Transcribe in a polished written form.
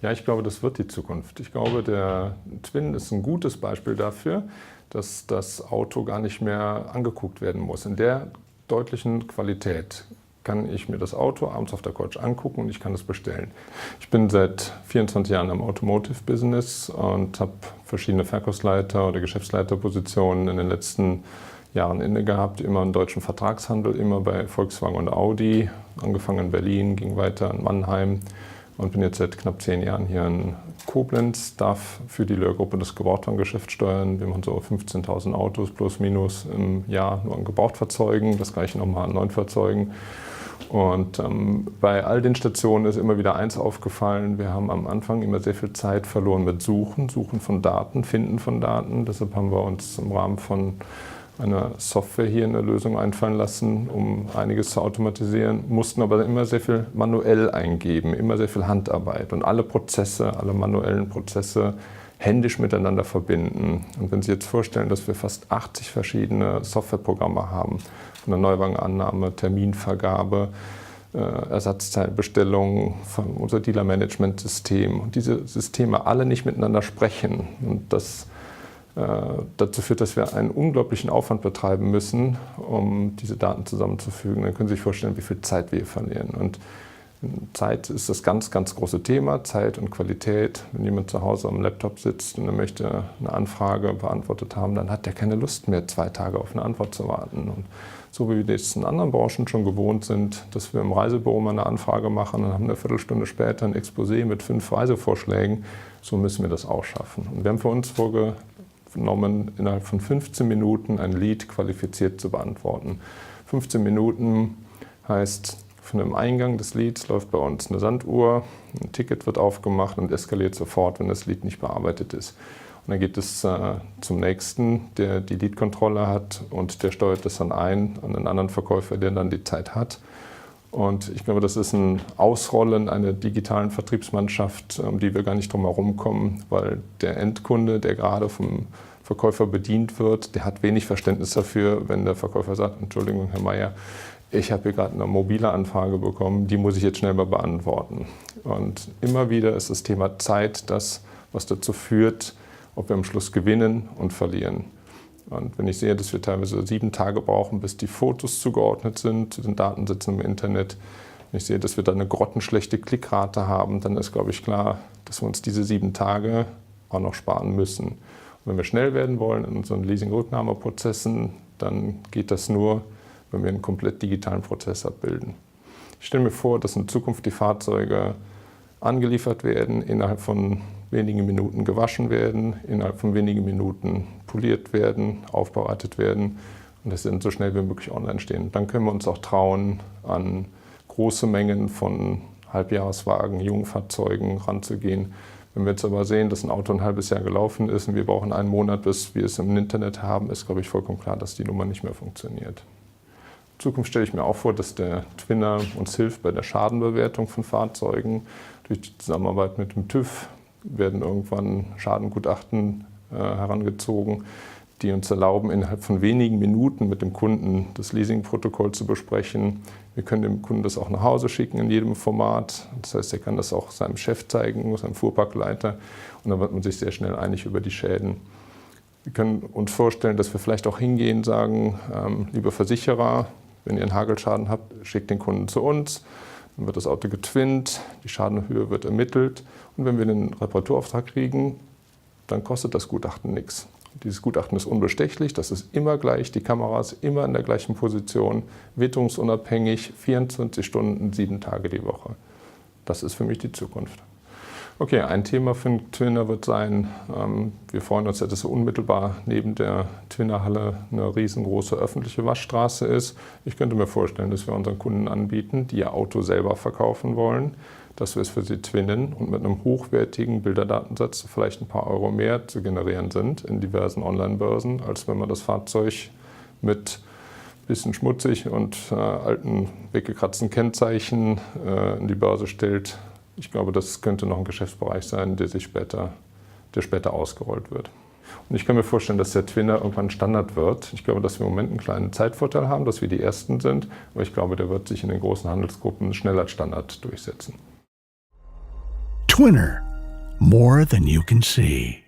Ja, ich glaube, das wird die Zukunft. Ich glaube, der Twin ist ein gutes Beispiel dafür, dass das Auto gar nicht mehr angeguckt werden muss. In der deutlichen Qualität kann ich mir das Auto abends auf der Couch angucken und ich kann es bestellen. Ich bin seit 24 Jahren im Automotive-Business und habe verschiedene Verkaufsleiter- oder Geschäftsleiterpositionen in den letzten Jahren inne gehabt, immer im deutschen Vertragshandel, immer bei Volkswagen und Audi, angefangen in Berlin, ging weiter in Mannheim und bin jetzt seit knapp 10 Jahren hier in Koblenz, darf für die Löhr-Gruppe das Gebrauchtwagengeschäft steuern. Wir machen so 15.000 Autos plus minus im Jahr nur an Gebrauchtfahrzeugen, das gleiche nochmal an Neufahrzeugen. Und bei all den Stationen ist immer wieder eins aufgefallen: Wir haben am Anfang immer sehr viel Zeit verloren mit Suchen von Daten, Finden von Daten. Deshalb haben wir uns im Rahmen von einer Software hier eine Lösung einfallen lassen, um einiges zu automatisieren, mussten aber immer sehr viel manuell eingeben, immer sehr viel Handarbeit und alle Prozesse, alle manuellen Prozesse händisch miteinander verbinden. Und wenn Sie jetzt vorstellen, dass wir fast 80 verschiedene Softwareprogramme haben, von der Neuwagenannahme, Terminvergabe, Ersatzteilbestellung, unser Dealer-Management-System und diese Systeme alle nicht miteinander sprechen und das dazu führt, dass wir einen unglaublichen Aufwand betreiben müssen, um diese Daten zusammenzufügen. Dann können Sie sich vorstellen, wie viel Zeit wir hier verlieren. Und Zeit ist das ganz, ganz große Thema, Zeit und Qualität. Wenn jemand zu Hause am Laptop sitzt und er möchte eine Anfrage beantwortet haben, dann hat er keine Lust mehr, 2 Tage auf eine Antwort zu warten. Und so wie wir das in anderen Branchen schon gewohnt sind, dass wir im Reisebüro mal eine Anfrage machen und haben eine Viertelstunde später ein Exposé mit 5 Reisevorschlägen, so müssen wir das auch schaffen. Und wir haben für uns vorgenommen, innerhalb von 15 Minuten ein Lead qualifiziert zu beantworten. 15 Minuten heißt, von dem Eingang des Leads läuft bei uns eine Sanduhr, ein Ticket wird aufgemacht und eskaliert sofort, wenn das Lead nicht bearbeitet ist. Und dann geht es zum nächsten, der die Lead-Kontrolle hat und der steuert das dann ein an einen anderen Verkäufer, der dann die Zeit hat. Und ich glaube, das ist ein Ausrollen einer digitalen Vertriebsmannschaft, um die wir gar nicht drum herum kommen, weil der Endkunde, der gerade vom Verkäufer bedient wird, der hat wenig Verständnis dafür, wenn der Verkäufer sagt: Entschuldigung, Herr Meier, ich habe hier gerade eine mobile Anfrage bekommen, die muss ich jetzt schnell mal beantworten. Und immer wieder ist das Thema Zeit das, was dazu führt, ob wir am Schluss gewinnen und verlieren. Und wenn ich sehe, dass wir teilweise 7 Tage brauchen, bis die Fotos zugeordnet sind zu den Datensätzen im Internet, wenn ich sehe, dass wir da eine grottenschlechte Klickrate haben, dann ist, glaube ich, klar, dass wir uns diese 7 Tage auch noch sparen müssen. Und wenn wir schnell werden wollen in unseren Leasing-Rücknahmeprozessen, dann geht das nur, wenn wir einen komplett digitalen Prozess abbilden. Ich stelle mir vor, dass in Zukunft die Fahrzeuge angeliefert werden, innerhalb von wenigen Minuten gewaschen werden, innerhalb von wenigen Minuten poliert werden, aufbereitet werden und dass sie dann so schnell wie möglich online stehen. Dann können wir uns auch trauen, an große Mengen von Halbjahreswagen, Jungfahrzeugen ranzugehen. Wenn wir jetzt aber sehen, dass ein Auto ein halbes Jahr gelaufen ist und wir brauchen einen Monat, bis wir es im Internet haben, ist, glaube ich, vollkommen klar, dass die Nummer nicht mehr funktioniert. In Zukunft stelle ich mir auch vor, dass der Twinner uns hilft bei der Schadenbewertung von Fahrzeugen. Durch die Zusammenarbeit mit dem TÜV werden irgendwann Schadengutachten herangezogen, die uns erlauben, innerhalb von wenigen Minuten mit dem Kunden das Leasingprotokoll zu besprechen. Wir können dem Kunden das auch nach Hause schicken in jedem Format. Das heißt, er kann das auch seinem Chef zeigen, seinem Fuhrparkleiter, und dann wird man sich sehr schnell einig über die Schäden. Wir können uns vorstellen, dass wir vielleicht auch hingehen und sagen: Lieber Versicherer, wenn ihr einen Hagelschaden habt, schickt den Kunden zu uns. Dann wird das Auto getwinnt, die Schadenhöhe wird ermittelt und wenn wir den Reparaturauftrag kriegen, dann kostet das Gutachten nichts. Dieses Gutachten ist unbestechlich, das ist immer gleich, die Kamera ist immer in der gleichen Position, witterungsunabhängig, 24 Stunden, 7 Tage die Woche. Das ist für mich die Zukunft. Okay, ein Thema für den Twinner wird sein, wir freuen uns ja, dass unmittelbar neben der Twinnerhalle eine riesengroße öffentliche Waschstraße ist. Ich könnte mir vorstellen, dass wir unseren Kunden anbieten, die ihr Auto selber verkaufen wollen, dass wir es für sie twinnen und mit einem hochwertigen Bilderdatensatz vielleicht ein paar Euro mehr zu generieren sind in diversen Online-Börsen, als wenn man das Fahrzeug mit bisschen schmutzig und alten, weggekratzten Kennzeichen in die Börse stellt. Ich glaube, das könnte noch ein Geschäftsbereich sein, der später ausgerollt wird. Und ich kann mir vorstellen, dass der Twinner irgendwann Standard wird. Ich glaube, dass wir im Moment einen kleinen Zeitvorteil haben, dass wir die Ersten sind. Aber ich glaube, der wird sich in den großen Handelsgruppen schnell als Standard durchsetzen. Twinner, more than you can see.